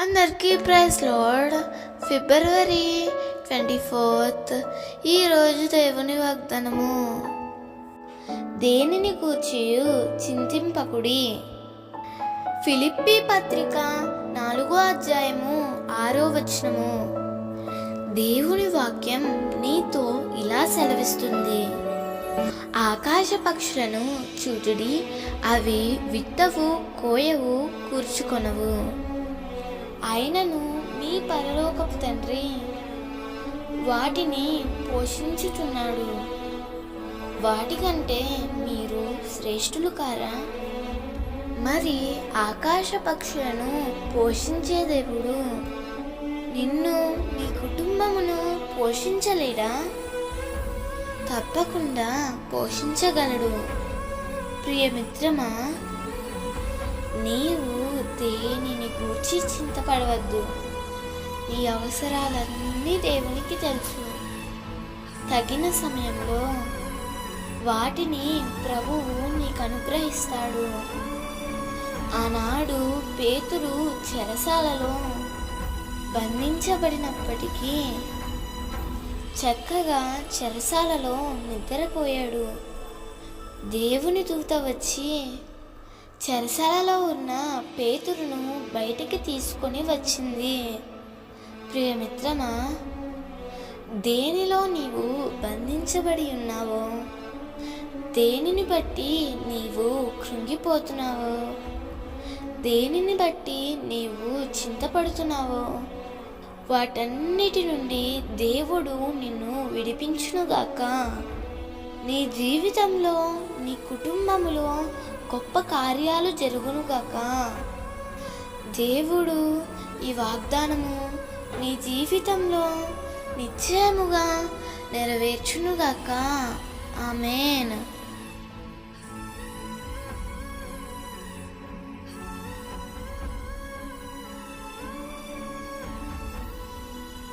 అందరికీ praise lord. ఫిబ్రవరి 24th ఈరోజు దేవుని వాగ్దానము. దేనిని గూర్చియు చింతింపకుడి. ఫిలిప్పీ పత్రిక 4వ అధ్యాయము 6వ వచనము. దేవుని వాక్యం నీతో ఇలా సెలవిస్తుంది, ఆకాశ పక్షులను చూటుడి, అవి విత్తవు, కోయవు, కూర్చుకొనవు, ఆయనను మీ పరలోకపు తండ్రి వాటిని పోషించుచున్నాడు. వాటికంటే మీరు శ్రేష్ఠులు కారా? మరి ఆకాశ పక్షులను పోషించే దేవుడు నిన్ను, నీ కుటుంబమును పోషించలేడా? తప్పకుండా పోషించగలడు. ప్రియమిత్రమా, నీవు దేనిని గూర్చి చింతపడవద్దు. నీ అవసరాలన్నీ దేవునికి తెలుసు. తగిన సమయంలో వాటిని ప్రభువు నీకు అనుగ్రహిస్తాడు. ఆనాడు పేతురు చెరసాలలో బంధించబడినప్పటికీ చక్కగా చెరసాలలో నిద్రపోయాడు. దేవుని దూత వచ్చి చెరసాలలో ఉన్న పేతురును బయటికి తీసుకొని వచ్చింది. ప్రియమిత్రమా, దేనిలో నీవు బంధించబడి ఉన్నావో, దేనిని బట్టి నీవు కృంగిపోతున్నావో, దేనిని బట్టి నీవు చింతపడుతున్నావో, వాటన్నిటి నుండి దేవుడు నిన్ను విడిపించునుగాక. నీ జీవితంలో, నీ కుటుంబంలో గొప్ప కార్యాలు జరుగునుగాక. దేవుడు ఈ వాగ్దానము నీ జీవితంలో నిశ్చయముగా నెరవేర్చునుగాక. ఆమేన్.